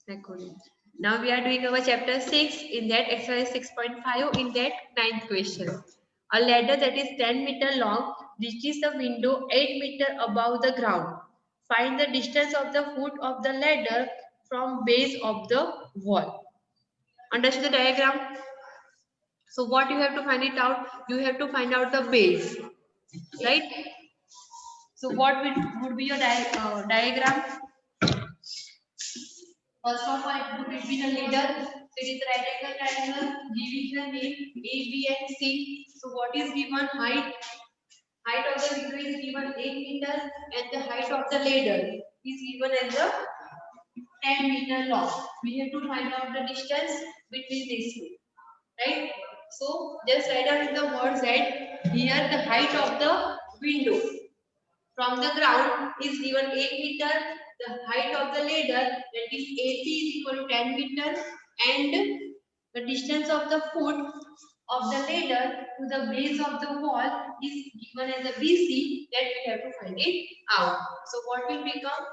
Recording. Now we are doing our chapter 6 in that exercise 6.5 in that ninth question. A ladder that is 10-meter long reaches the window 8 meter above the ground. Find the distance of the foot of the ladder from base of the wall. Understand the diagram? So what you have to find it out? You have to find out the base, right? So what would be your diagram? First of all, it would be the ladder. So it is the right angle triangle giving the name A, B and C. So what is given? Height. Height of the window is given 8 meters and the height of the ladder is given as the 10-meter long. We have to find out the distance between these two. Right? So just write down in the words that here the height of the window from the ground is given 8 meter. The height of the ladder, that is AC, is equal to 10 meter, and the distance of the foot of the ladder to the base of the wall is given as a BC. That we have to find it out. So what will become?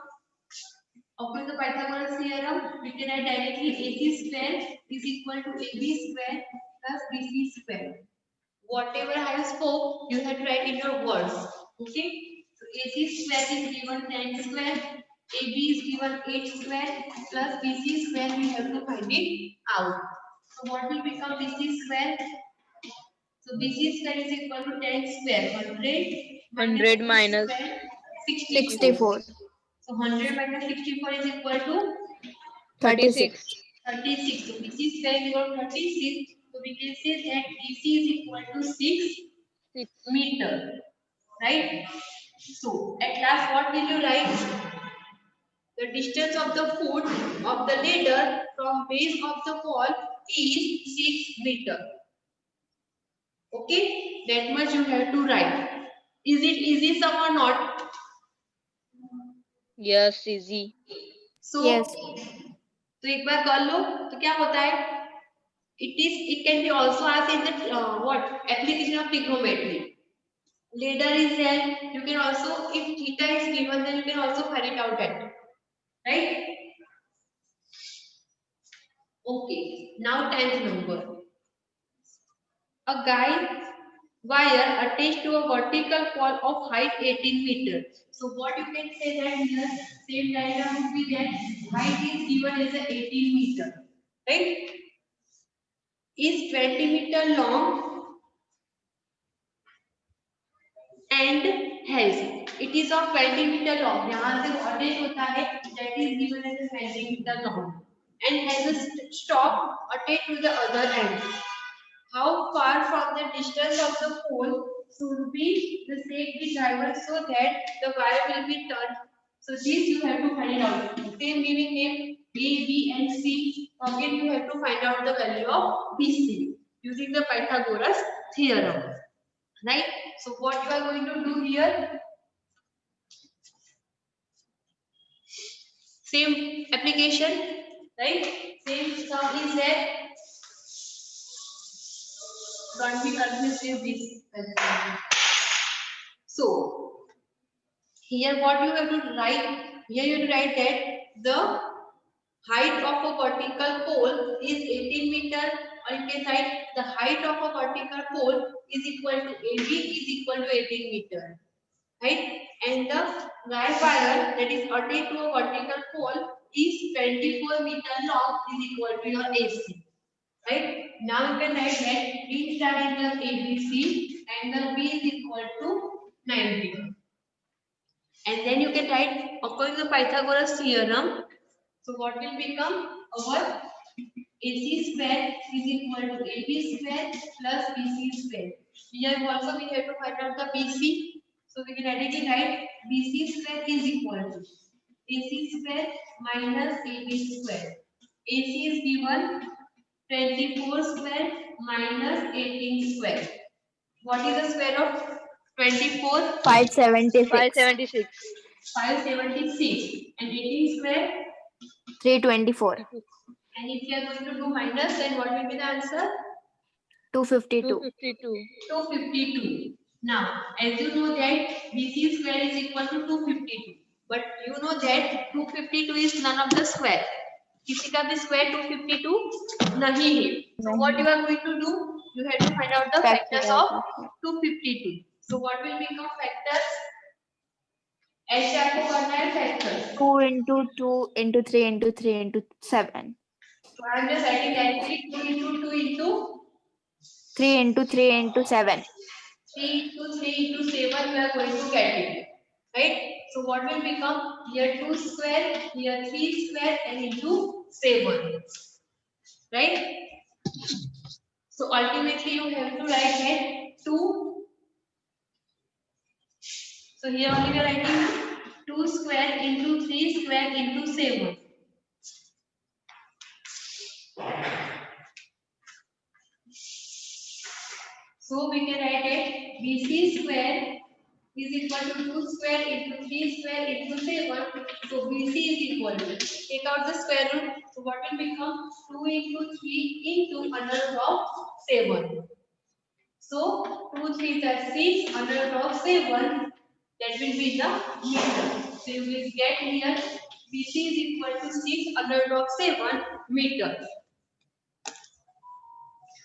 According to the Pythagoras theorem, we can write directly AC square is equal to AB square plus BC square. Whatever I have spoke, you have to write in your words. Okay? So AC square is given 10 square, AB is given 8 square plus BC square. We have to find it out. So what will become BC square? So BC square is equal to 10 square. 100 minus 100 8 minus square, 64. 64. 64. So 100 minus 64 is equal to 36. 36. 36. So BC square is equal to 36. So we can say that BC is equal to 6 6. meter. Right? So at last what will you write? The distance of the foot of the ladder from base of the wall is 6 meter. Okay? That much you have to write. Is it easy sum or not? Yes, easy. So Yes. तो एक बार कर लो तो क्या होता है? It can be also asked in the what application of trigonometry. Ladder is there. You can also, if theta is given, then you can also find it out at, right? Okay. Now 10th number. A guide wire attached to a vertical pole of height 18 meters. So what you can say that here, same diagram would be that height is given as a 18 meter, right? Is 20 meter long and has, it is of 20 meter long. यहाँ से attached होता है, that is given as a 20 meter long and has a stop attached to the other end. How far from the distance of the pole should be the safety driver so that the wire will be turned? So this you have to find out. Same giving name A, B and C. Again you have to find out the value of BC using the Pythagoras theorem. Right? So what you are going to do here? Same application, right? Same sum is there. Don't be confused with this. So here what you have to write? Here you have to write that the height of a vertical pole is 18 meter, or you can write the height of a vertical pole is equal to AB is equal to 18 meter, right? And the guy wire that is attached to a vertical pole is 24 meter long is equal to your AC. Right? Now you can write that each triangle ABC, angle B is equal to 90. And then you can write according to Pythagoras theorem. So what will become? Our AC square is equal to AB square plus BC square. Here also we have to find out the BC. So we can directly write BC square is equal to AC square minus AB square. AC is given 24 square minus 18 square. What is the square of 24? 576. 576. 576. And 18 square? 324. And if you are going to do minus, then what will be the answer? 252. 252. 252. Now, as you know that BC square is equal to 252. But you know that 252 is none of the square. किसी का भी square 252 नहीं है. So what you are going to do? You have to find out the factors of 252. So what will become factors? ऐसे आपको करना है factors. 2 into 2 into 3 into 3 into 7. So I am just writing directly 2 into 2 into 3 into 3 into 7. 3 into 3 into 7 we are going to get it. Right? So what will become? Here 2 square, here 3 square and into 7. Right? So ultimately you have to write here 2. So here only we are writing 2 square into 3 square into 7. So we can write it BC square is equal to 2 square into 3 square into 7. So BC is equal to, take out the square root. So what will become? 2 into 3 into under root of 7. So 2 3 is 6 under root of 7. That will be the meter. So you will get here BC is equal to 6 under root of 7 meter.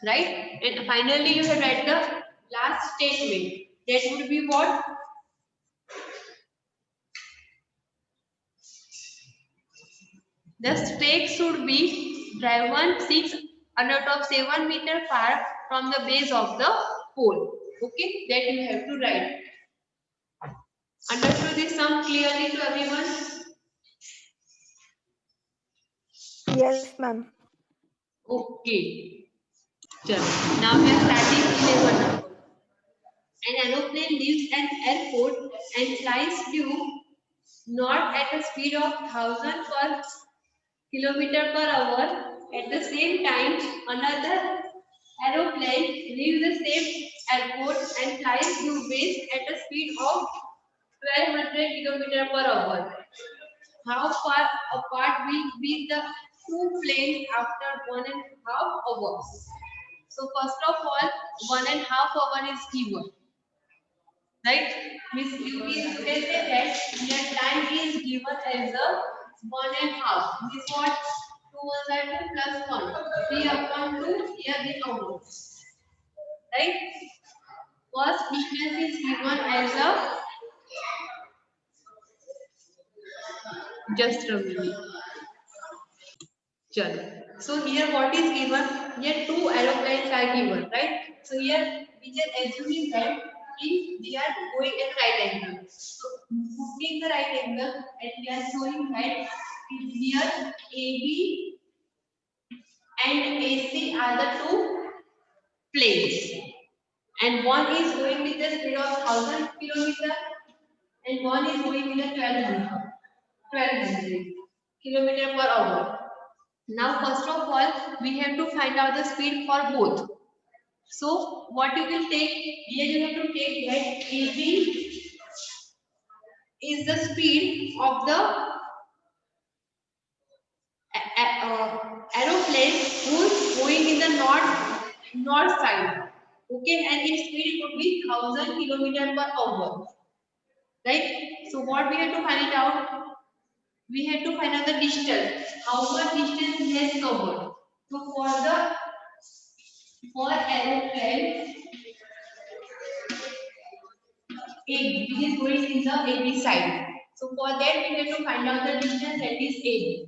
Right? And finally you have write the last statement. That would be what? The stake should be driven 6 under top 7 meter far from the base of the pole. Okay, that you have to write. Understood this sum clearly to everyone? Yes, ma'am. Okay. Chalo. Now we are starting 11 number. An aeroplane leaves an airport and flies due north at a speed of 1000 per kilometer per hour. At the same time, another aeroplane leaves the same airport and flies due west at a speed of 1200 kilometer per hour. How far apart will be the two planes after 1.5 hours? So first of all, 1.5 hour is given. Right? Means you can say that your time is given as a 1.5. This is what 2 ones are 2 plus 1. 3 upon 2 here the number. Right? First distance is given as a, just a minute. Chalo. So here what is given? Here two aeroplanes are given, right? So here we just assuming that if they are going at right angle. So putting the right angle and we are showing that here AB and AC are the two planes. And one is going with the speed of 1000 kilometer and one is going with the 1200 kilometer per hour. Now first of all we have to find out the speed for both. So what you will take, here you have to take that AB is the speed of the aeroplane who is going in the north side. Okay, and its speed would be 1000 kilometer per hour. Right? So what we have to find it out? We have to find out the distance. How much distance he has covered. So for aeroplane AB, which is going in the AB side. So for that we have to find out the distance, that is AB.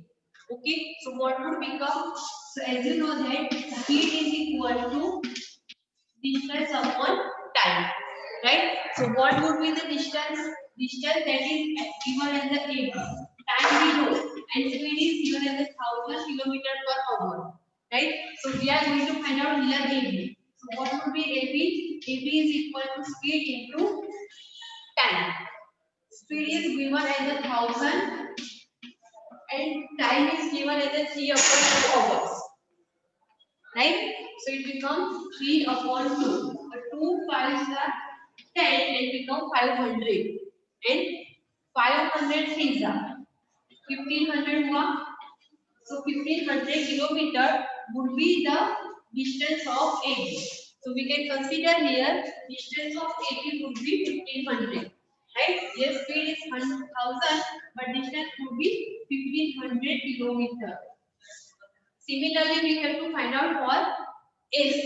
Okay. So what would become? So as you know that speed is equal to distance upon time. Right? So what would be the distance? Distance that is given as the AB. Time we know, and speed is given as 1000 kilometer per hour. Right? So we are going to find out here AB. So what would be AB? AB is equal to speed into time. Speed is given as 1000 and time is given as 3 upon 2 hours. Right? So it becomes 3 upon 2. 2 5s are 10 and become 500. And 500 3s are 1500 हुआ. So 1500 kilometer would be the distance of AB. So we can consider here distance of AB would be 1500. Right? Here speed is 1000 but distance would be 1500 kilometer. Similarly, we have to find out for AC.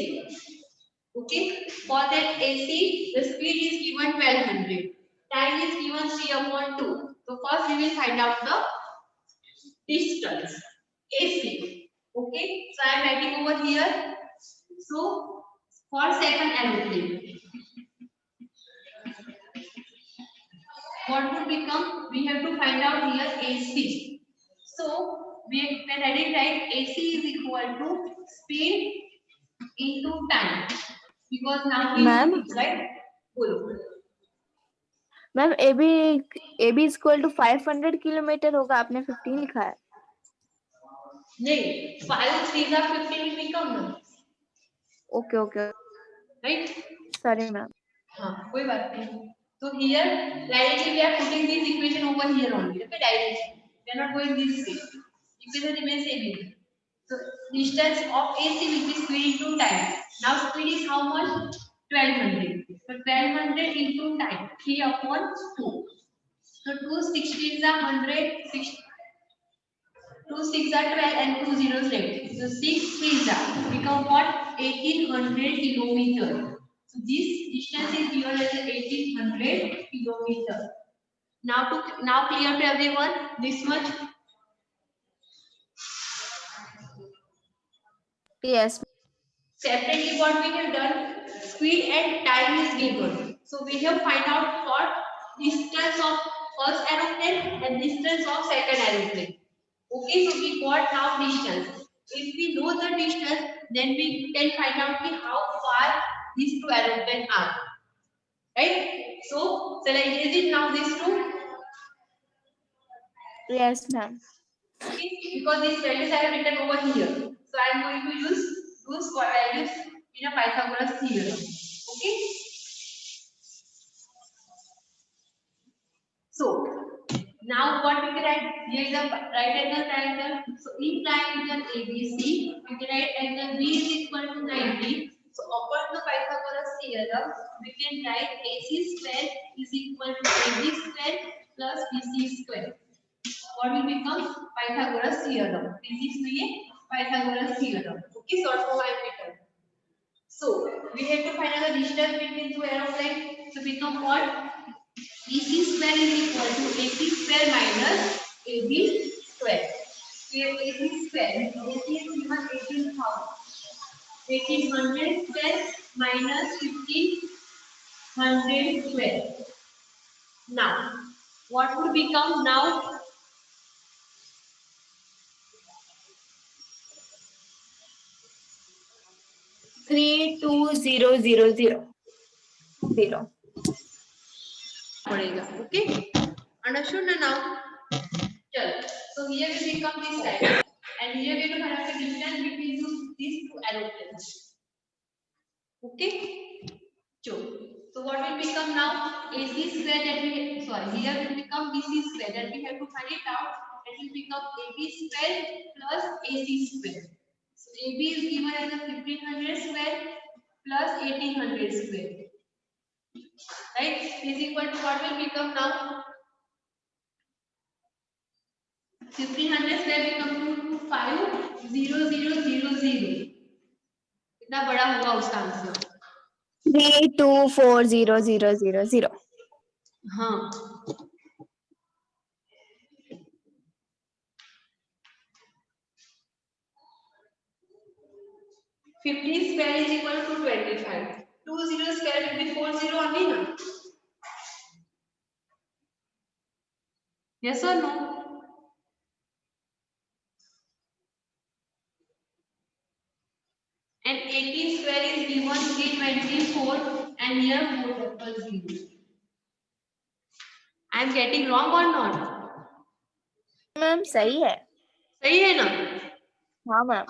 Okay, for that AC, the speed is given 1200, time is given 3/2. So first we will find out the distance AC. Okay, so I am writing over here. So for second aeroplane, what would become? We have to find out here AC. So we can write it right. AC is equal to speed into time, because now we know ma'am this, right? बोलो. Ma'am AB is equal to 500 kilometre होगा, आपने 15 लिखा है. नहीं, 5 3 are 15 will become ना, okay okay, right? Sorry ma'am. हाँ, कोई बात नहीं. So here directly we are putting this equation over here only. Okay, directly. We are not going this way. Equation remains same. So distance of AC will be speed into time. Now speed is how much? 1200. So 1200 into time, 3/2. So 2 16s are 100, 2 6 are 12 and 2 zeros left. So 6 3s are become what? 1800 kilometer. So this distance is given as 1800 kilometer. Now clear to everyone this much? Yes. Separately what we have done, speed and time is given. So we have find out for distance of first aeroplane and distance of second aeroplane. Okay, so we got now distance. If we know the distance, then we can find out how far these two aeroplanes are. Right? So shall I erase it now these two? Yes, ma'am. Okay, because these values I have written over here. So I am going to use those values in a Pythagoras theorem. Okay. So now what we can write? Here is a right angle triangle. So in triangle ABC, we can write angle B is equal to 90. So upon the Pythagoras theorem, we can write AC square is equal to AB square plus BC square. What will become? Pythagoras theorem. This is the Pythagoras theorem. Okay, short form I have written. So we have to find out the distance between two aeroplanes. So become what? BC square is equal to AC square minus AB square. Here AC square, AC is given 18,000. 1800 square minus 1500 square. Now, what would become now? 32000 पड़ेगा. Okay, understood now? चलो. So here will become this side, and here we will find out the distance between these two aeroplanes. Okay. So what will become now? AC square that we, sorry, here will become BC square that we have to find it out. That will become AB square plus AC square. So AB is given as a 1500 square plus 1800 square. Right? Is equal to what will become now? 1500 square become to 50000. कितना बड़ा होगा उसका answer? 3240000. हाँ. 50 square is equal to 25. 20 square will be 40 only, na? Yes or no? And 80 square is given 324, and here 400. I am getting wrong or not? Ma'am सही है. सही है ना? हाँ मैम.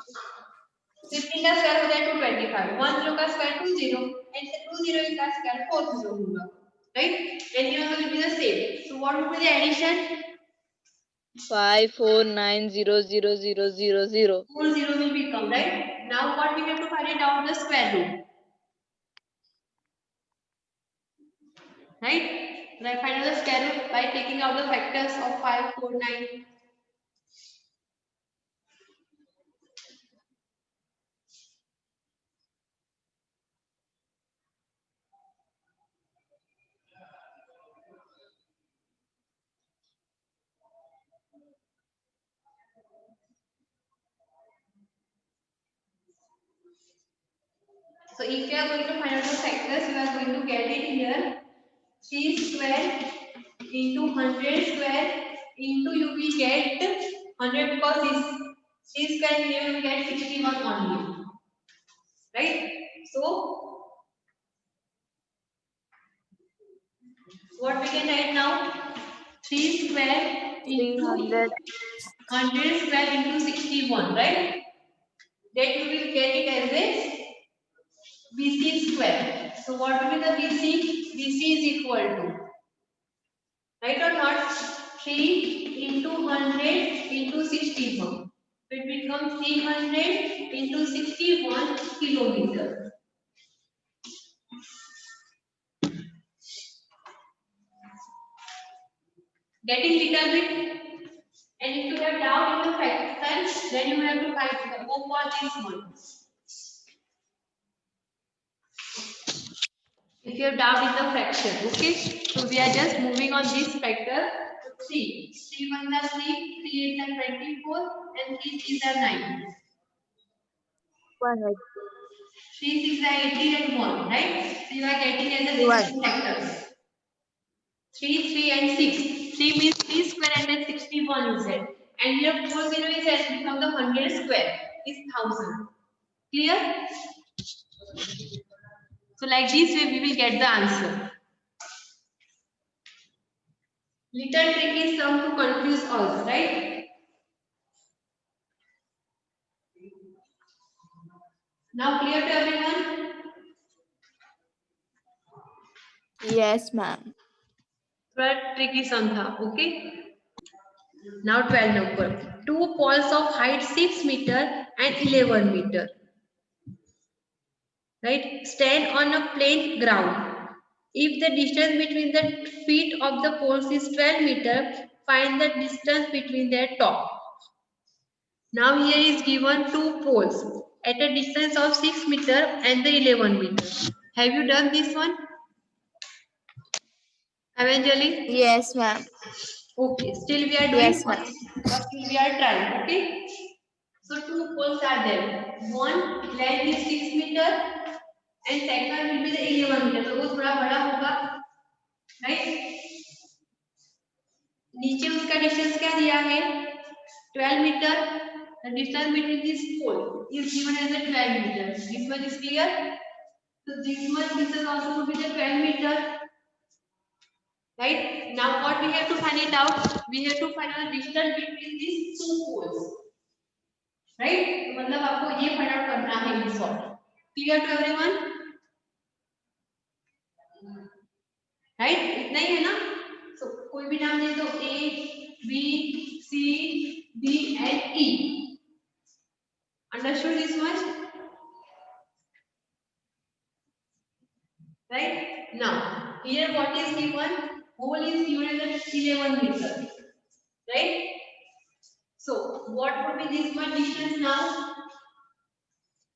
15 का स्क्वायर हो जाए 225, 10 का स्क्वायर 20, and 20 का स्क्वायर 40 होगा. Right? And here will be the same. So what will be the addition? 5490000. 40 will become, right? Now what we have to find it out, the square root. Right? And I find out the square root by taking out the factors of 5, 4, 9. So if you are going to find out the factors, you are going to get it here. 3 square into 100 square into you will get 100 because this 3 square here you will get 61 only. Right? So what we can write now? 3 square into 300. 100 square into 61, right? That you will get it as a BC square. So what will be the BC? BC is equal to, right or not? 3 into 100 into 61. So it becomes 300 into 61 kilometer. Getting little bit. And if you have doubt in the fraction, then you have to go for this one. If you have doubt in the fraction, okay? So we are just moving on this factor. So 3. 3 1 are 3, 3 8 are 24, and 3 3 are 9. 1. 3 6 are 18 and 1, right? So you are getting as a 1. decimal factors. 3 3 and 6. 3 means 3 square and then 61 is there. And here 4 0 is there from the 100 square is 1000. Clear? So like this way we will get the answer. Little tricky sum to confuse us, right? Now clear to everyone? Yes, ma'am. थोड़ा tricky sum था, okay? Now 12 number. Two poles of height 6 meter and 11 meter. Right? Stand on a plain ground. If the distance between the feet of the poles is 12 meter, find the distance between their top. Now here is given two poles at a distance of 6 meter and the 11 meter. Have you done this one? Eventually? Yes, ma'am. Okay, still we are doing Yes, ma'am. still we are trying, okay? So two poles are there. One length is 6 meter and second will be the 11 meter. So वो थोड़ा बड़ा होगा, right? नीचे उसका distance क्या दिया है? 12 meter. The distance between these poles is given as a 12 meter. This one is clear. So this much distance also would be the 12 meter. Right? Now what we have to find it out? We have to find out the distance between these two poles. Right? तो मतलब आपको ये find out करना है in short. Clear to everyone? Right? इतना ही है ना? So कोई भी नाम दे दो A, B, C, D and E. Understood this much? Right? Now, here what is given? Hole is given as 11 meter. Right? So, what would be this much distance now?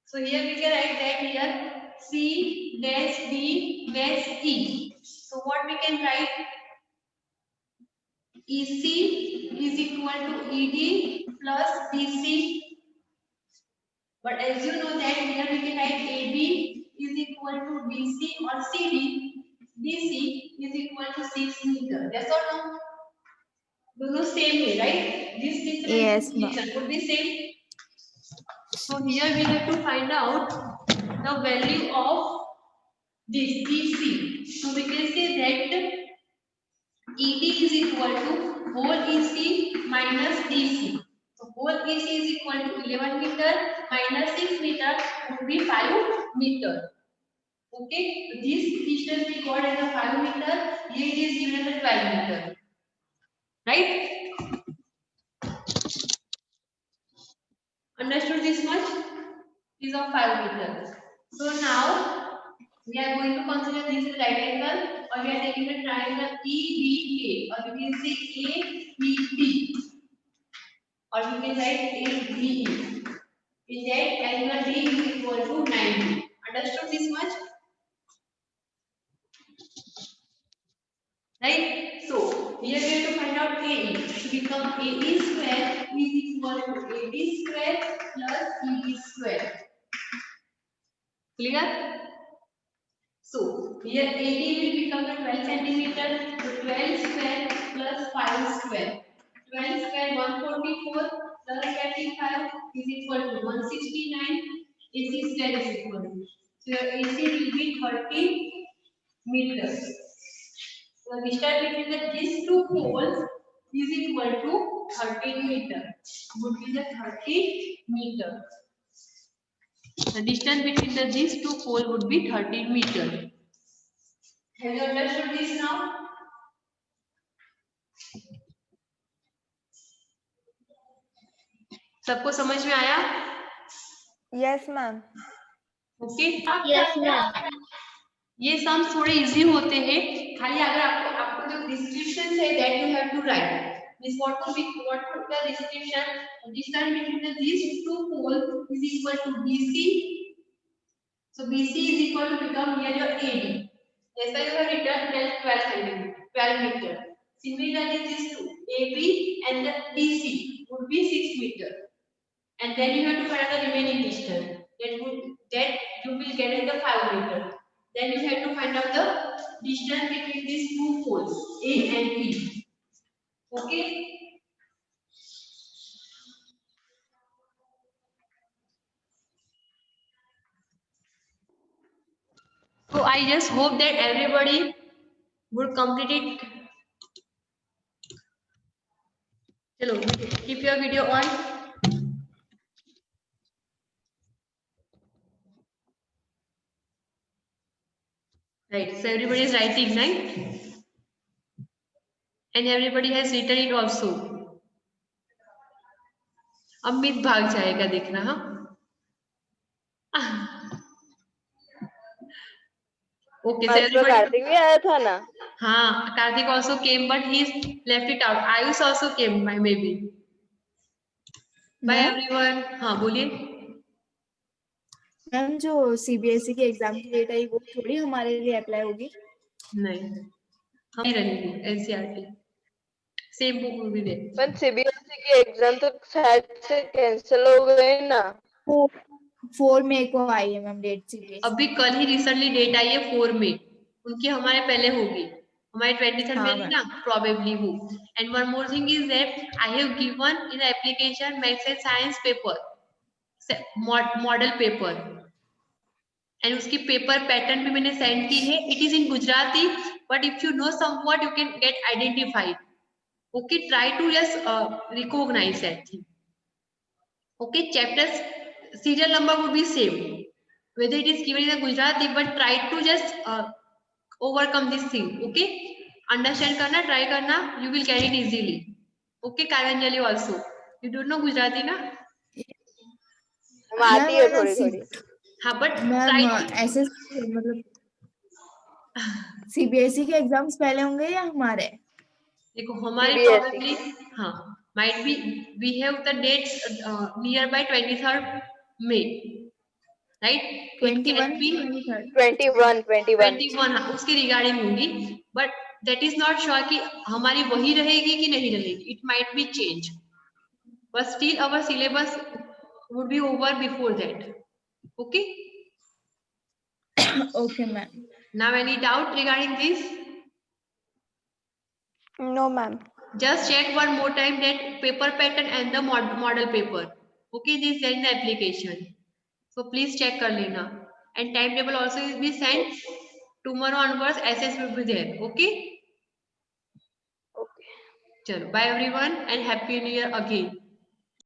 So, here we can write that here C dash D dash E. So, what we can write? EC is equal to ED plus DC. But as you know that here we can write AB is equal to DC or CD. DC is equal to 6 meter. Yes or no? दोनों same है, right? This distance Yes, ma'am. would be same. So here we have to find out the value of this EC. So we can say that ED is equal to whole EC minus DC. So whole EC is equal to 11 meter minus 6 meter would be 5 meter. Okay, so this distance we got as a 5 meter, here it is given as a 12 meter. Right? Understood this much? Is of 5 meters. So now we are going to consider this is right angle, or we are taking the triangle EBA, or we can say ABD, or we can write ABE. In that angle D is equal to 90. Understood this much? Right? So here we have to find out AE. To become AE square is equal to AD square plus ED square. Clear? So here 80 will become the 12 centimeter. So 12 square plus 5 square. 12 square 144 plus 25 is equal to 169. AC square is equal to. So your AC will be 30 meters. So the distance between these two poles is equal to 13 meter. Would be the 30 meter. The distance between these two poles would be 13 meter. Have you understood this now? सबको समझ में आया? Yes, ma'am. Okay? Yes, ma'am. ये सम थोड़े easy होते हैं. खाली अगर आपको जो डिस्क्रिप्शन है that you have to write. This what the description? Distance between these two poles is equal to BC. So BC is equal to become here your AD. Yes, you have written 12 centimeter, 12 meter. Similarly, these two AB and the DC would be 6 meter. And then you have to find the remaining distance. That you will get in the 5 meter. Then you have to find out the distance between these two poles A and B. Okay. So I just hope that everybody would complete it. Hello, keep your video on. Right, so everybody is writing, right? And everybody has written it also. Amit भाग जाएगा देखना. हाँ. Okay, so everybody. Kartik भी आया था ना. हाँ, Karthik also came, but he's left it out. Ayush also came, maybe. Bye everyone. हाँ बोलिए. मैम जो सीबीएसई के एग्जाम की डेट आई वो थोड़ी हमारे लिए अप्लाई होगी. नहीं, हम ही रहेंगे NCERT. Same book will be there. पर सीबीएसई के एग्जाम तो शायद से कैंसिल हो गए ना. 4 मई को आई है मैम डेट सीबीएसई. अभी कल ही रिसेंटली डेट आई है 4 मई. उनकी हमारे पहले होगी. हमारे 23rd में थी ना, probably वो. And one more thing is that I have given in the application maths and science paper, model paper. And उसकी पेपर पैटर्न भी मैंने सेंड की है. It is in Gujarati, but if you know somewhat you can get identified. Okay, try to just recognise that thing. Okay, chapters serial number would be same whether it is given in the Gujarati, but try to just overcome this thing. Okay, understand karna, try karna, you will get it easily. Okay, Karanjali also, you don't know Gujarati na? आती है थोड़ी थोड़ी. हाँ, but ma'am ऐसे मतलब CBSE के exams पहले होंगे या हमारे? देखो हमारे probably हाँ might be we have the dates nearby 23rd May, right? 21 हाँ उसके रिगार्डिंग होगी, but that is not sure कि हमारी वही रहेगी कि नहीं रहेगी. It might be change, but still our syllabus would be over before that. Okay? Okay ma'am. Now any doubt regarding this? No ma'am. Just check one more time that paper pattern and the model paper. Okay, this is in the application. So please check kar lena. And timetable also will be sent. Tomorrow onwards SS will be there. Okay? Okay. Chalo, bye everyone and happy new year again.